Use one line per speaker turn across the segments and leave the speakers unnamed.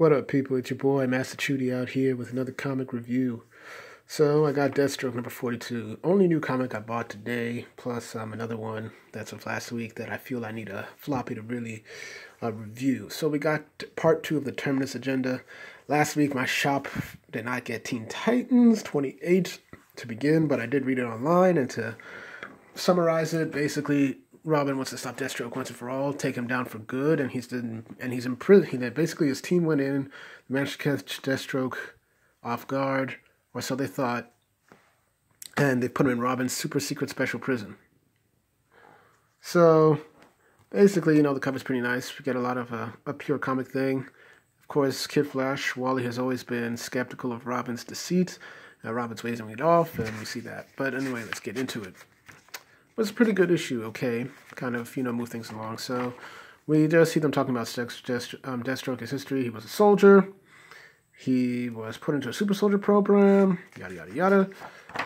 What up, people? It's your boy, Master Chudy, out here with another comic review. So, I got Deathstroke number 42. Only new comic I bought today, plus another one that's of last week that I feel I need a floppy to really review. So, we got part 2 of the Terminus agenda. Last week, my shop did not get Teen Titans 28 to begin, but I did read it online, and to summarize it, basically, Robin wants to stop Deathstroke once and for all, take him down for good, and he's in prison. Basically, his team went in, managed to catch Deathstroke off guard, or so they thought, and they put him in Robin's super secret special prison. So, basically, the cover's pretty nice. We get a lot of a pure comic thing. Of course, Kid Flash, Wally has always been skeptical of Robin's deceit. Robin's waving it off, and we see that. But anyway, let's get into it. It was a pretty good issue, okay? Kind of, move things along. So, we just see them talking about Deathstroke, his history. He was a soldier. He was put into a super soldier program, yada, yada, yada.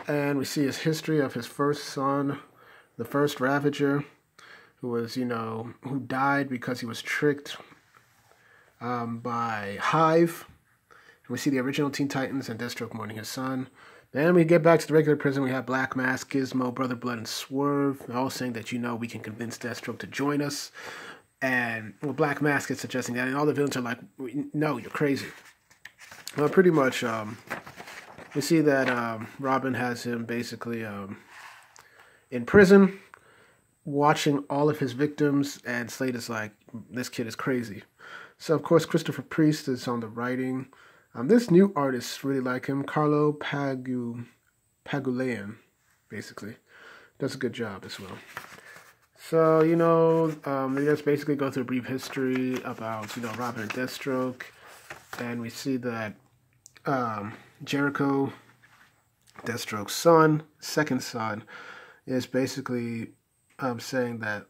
And we see his history of his first son, the first Ravager, who was, who died because he was tricked by Hive. And we see the original Teen Titans and Deathstroke mourning his son. Then we get back to the regular prison. We have Black Mask, Gizmo, Brother Blood, and Swerve. They're all saying that, we can convince Deathstroke to join us. And Black Mask is suggesting that. And all the villains are like, no, you're crazy. Well, pretty much, we see that Robin has him basically in prison, watching all of his victims. And Slade is like, this kid is crazy. So, of course, Christopher Priest is on the writing. This new artist, really like him, Carlo Pagulayan, basically. Does a good job as well. So, they just basically go through a brief history about, Robin and Deathstroke. And we see that Jericho, Deathstroke's son, second son, is basically saying that,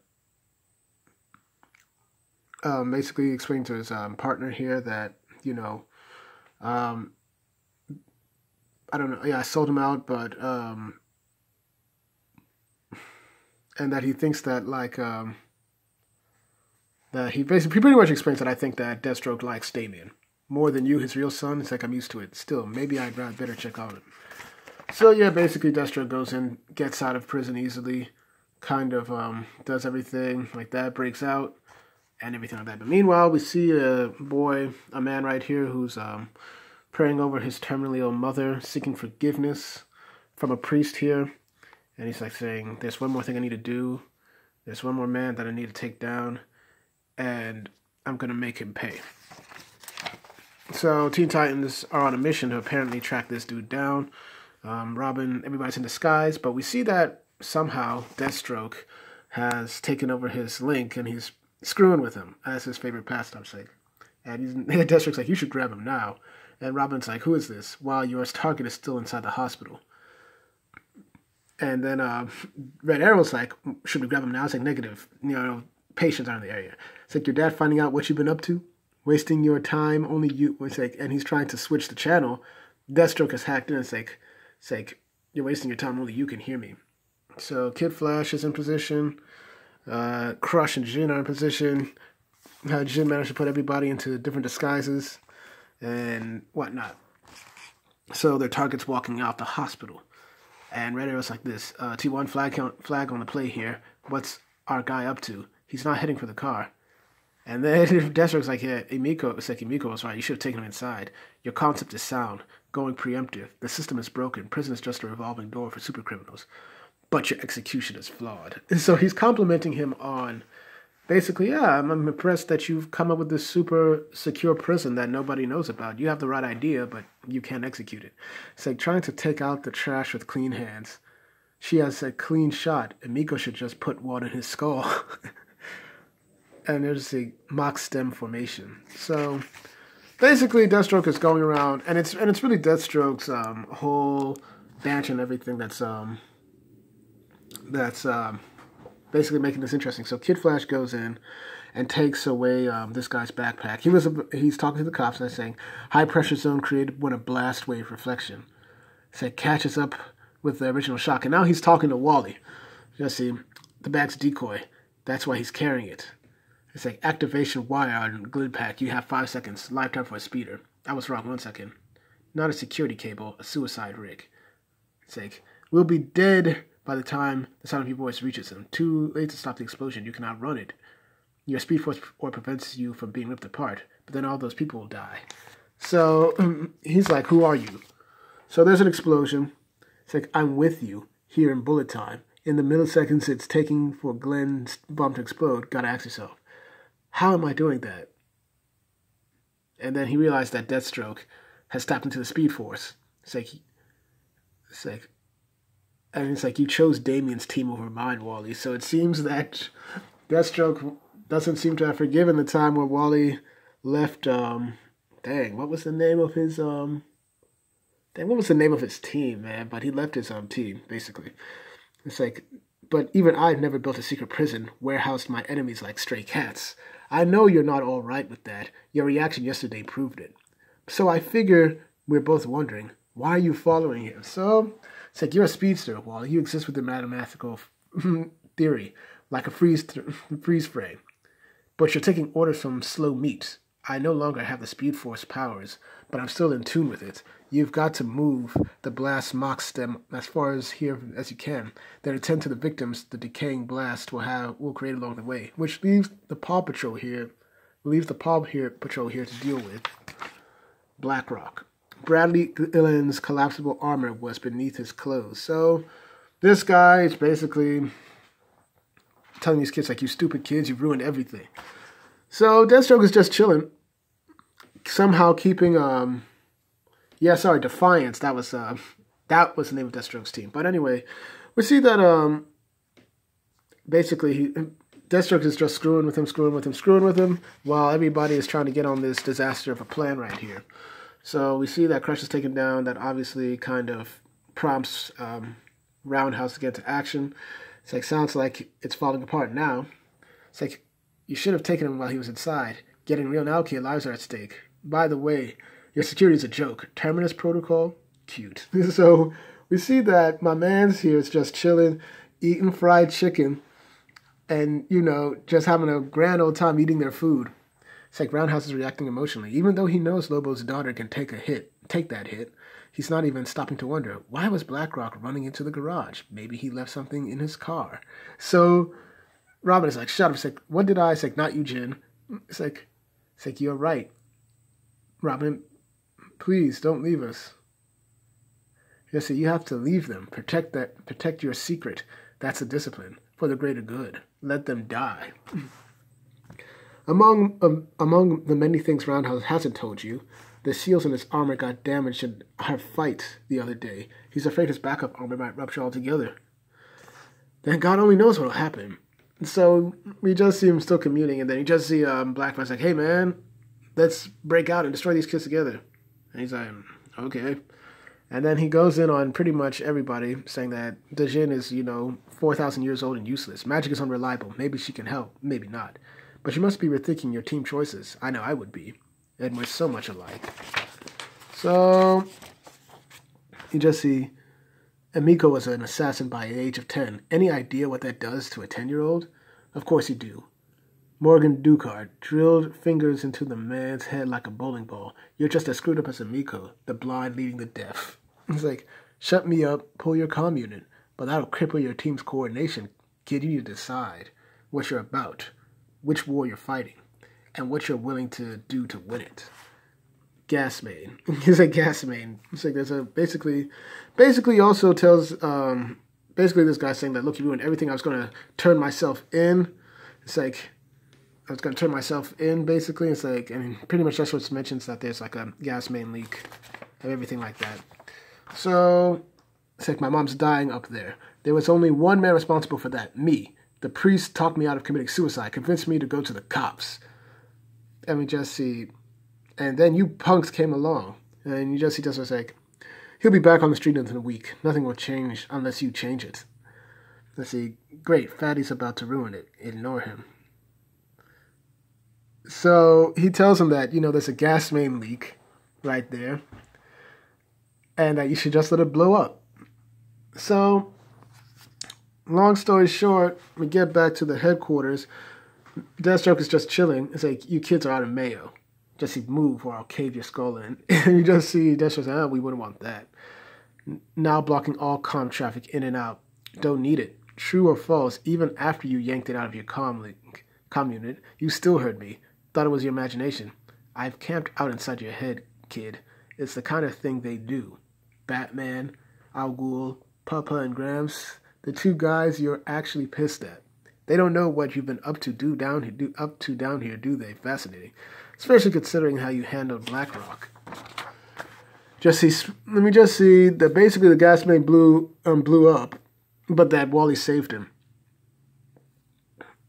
basically explaining to his partner here that, I don't know. Yeah, I sold him out, but and that he thinks that that he pretty much explains that I think that Deathstroke likes Damien more than you, his real son. It's like I'm used to it. Still, maybe I'd better check out him. So yeah, basically Deathstroke goes in, gets out of prison easily, kind of does everything like that, breaks out, and everything like that. But meanwhile, we see a man right here who's praying over his terminally ill mother, seeking forgiveness from a priest here. And he's like saying, there's one more thing I need to do. There's one more man that I need to take down. And I'm going to make him pay. So Teen Titans are on a mission to apparently track this dude down. Robin, everybody's in disguise. But we see that somehow Deathstroke has taken over his link and he's screwing with him as his favorite pastime sake. And Deathstroke's like, you should grab him now. And Robin's like, who is this? While your target is still inside the hospital. And then Red Arrow's like, should we grab him now? It's like, negative. Patients are in the area. It's like, your dad finding out what you've been up to? Wasting your time? Only you. It's like, and he's trying to switch the channel. Deathstroke is hacked in. It's like, you're wasting your time. Only you can hear me. So Kid Flash is in position. Crush and Jin are in position. Jin managed to put everybody into different disguises and whatnot. So their target's walking out the hospital. And Red Arrow's like this, T1 flag on the play here. What's our guy up to? He's not heading for the car. And then Deathstroke's like, yeah, Emiko was right. You should have taken him inside. Your concept is sound, going preemptive. The system is broken. Prison is just a revolving door for super criminals. But your execution is flawed. And so he's complimenting him on, basically, yeah, I'm impressed that you've come up with this super secure prison that nobody knows about. You have the right idea, but you can't execute it. It's like trying to take out the trash with clean hands. She has a clean shot, and Miko should just put one in his skull. And there's a mock stem formation. So basically, Deathstroke is going around, and it's really Deathstroke's whole batch and everything that's basically making this interesting. So Kid Flash goes in and takes away this guy's backpack. He's talking to the cops and they're saying, high pressure zone created when a blast wave reflection. So it catches up with the original shock. And now he's talking to Wally. You see, the bag's decoy. That's why he's carrying it. It's like activation wire on glid pack. You have 5 seconds. Lifetime for a speeder. I was wrong. 1 second. Not a security cable. A suicide rig. It's like, we'll be dead by the time the sound of your voice reaches him. Too late to stop the explosion. You cannot run it. Your speed force or prevents you from being ripped apart. But then all those people will die. So he's like, who are you? So there's an explosion. It's like, I'm with you here in bullet time. In the milliseconds it's taking for Glenn's bomb to explode, gotta ask yourself, how am I doing that? And then he realized that Deathstroke has tapped into the Speed Force. It's like, you chose Damien's team over mine, Wally. So it seems that Deathstroke doesn't seem to have forgiven the time where Wally left, what was the name of his, what was the name of his team, man? But he left his team, basically. It's like, but even I've never built a secret prison, warehoused my enemies like stray cats. I know you're not all right with that. Your reaction yesterday proved it. So I figure we're both wondering, why are you following him? So it's like, you're a speedster, Wally. You exist within mathematical theory, like a freeze frame. But you're taking orders from slow meat. I no longer have the Speed Force powers, but I'm still in tune with it. You've got to move the blast Mach stem as far as here as you can, then attend to the victims the decaying blast will create along the way, which leaves the Paw Patrol here to deal with. Blackrock. Bradley Illen's collapsible armor was beneath his clothes. So this guy is basically telling these kids, like, you stupid kids, you've ruined everything. So Deathstroke is just chilling, somehow keeping Defiance. That was the name of Deathstroke's team. But anyway, we see that basically Deathstroke is just screwing with him, while everybody is trying to get on this disaster of a plan right here. So we see that Crush is taken down. That obviously kind of prompts Roundhouse to get to action. It's like, sounds like it's falling apart now. It's like, you should have taken him while he was inside. Getting real now, kid. Lives are at stake. By the way, your security is a joke. Terminus protocol? Cute. So we see that my man's here is just chilling, eating fried chicken, and, just having a grand old time eating their food. It's like Roundhouse is reacting emotionally. Even though he knows Lobo's daughter can take that hit, he's not even stopping to wonder, why was Blackrock running into the garage? Maybe he left something in his car. So Robin is like, shut up. It's like, what did I? It's like, not you, Jin. It's like, you're right. Robin, please don't leave us. Yes, you have to leave them. Protect your secret. That's a discipline for the greater good. Let them die. Among the many things Roundhouse hasn't told you, the seals in his armor got damaged in our fight the other day. He's afraid his backup armor might rupture altogether. Then God only knows what'll happen. So we just see him still communing, and then you just see Blackman's like, hey man, let's break out and destroy these kids together. And he's like, okay. And then he goes in on pretty much everybody, saying that Dejin is, 4,000 years old and useless. Magic is unreliable. Maybe she can help, maybe not. But you must be rethinking your team choices. I know I would be. And we're so much alike. So you just see Emiko was an assassin by the age of 10. Any idea what that does to a 10-year-old? Of course you do. Morgan Ducard drilled fingers into the man's head like a bowling ball. You're just as screwed up as Emiko, the blind leading the deaf. He's like, shut me up, pull your comm unit. But that'll cripple your team's coordination. Kid, you need to decide what you're about, which war you're fighting, and what you're willing to do to win it. Gas main. He's like, gas main. It's like, there's a basically also tells this guy saying that, look, you ruined everything. I was going to turn myself in. It's like, I was going to turn myself in, basically. It's like, and pretty much that's what mentions that there's like a gas main leak and everything like that. So it's like, my mom's dying up there. There was only one man responsible for that, me. The priest talked me out of committing suicide, convinced me to go to the cops. And we just see, and then you punks came along, and you just see just like, he'll be back on the street within a week. Nothing will change unless you change it. Let's see, great, Fatty's about to ruin it. Ignore him. So he tells him that, there's a gas main leak right there, and that you should just let it blow up. So, long story short, we get back to the headquarters. Deathstroke is just chilling. It's like, you kids are out of mayo. Just see, move or I'll cave your skull in. And you just see Deathstroke say, oh, we wouldn't want that. Now blocking all comm traffic in and out. Don't need it. True or false, even after you yanked it out of your comm unit, you still heard me. Thought it was your imagination. I've camped out inside your head, kid. It's the kind of thing they do. Batman, Al Ghul, Papa, and Gramps, the two guys you're actually pissed at. They don't know what you've been up to down here, do they? Fascinating. Especially considering how you handled BlackRock. Let me just see that basically the gas main blew up, but that Wally saved him.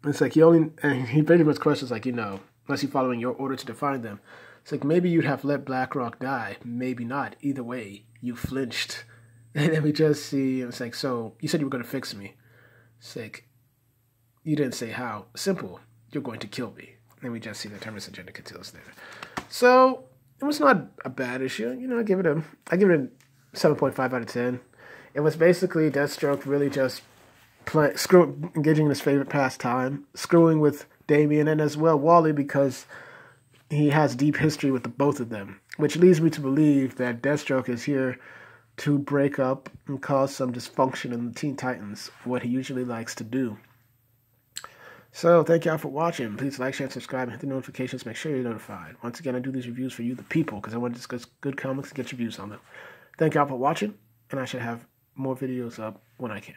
It's like he pretty much questions like, unless you're following your order to define them. It's like, maybe you'd have let BlackRock die, maybe not. Either way, you flinched. And then we just see, it's like, so you said you were going to fix me. It's like, you didn't say how. Simple, you're going to kill me. And we just see the Terminus agenda continues there. So it was not a bad issue. I give it a 7.5 out of 10. It was basically Deathstroke really just engaging in his favorite pastime, screwing with Damian and as well Wally, because he has deep history with the both of them, which leads me to believe that Deathstroke is here to break up and cause some dysfunction in the Teen Titans, what he usually likes to do. So, thank y'all for watching. Please like, share, and subscribe, and hit the notifications. Make sure you're notified. Once again, I do these reviews for you, the people, because I want to discuss good comics and get reviews on them. Thank y'all for watching, and I should have more videos up when I can.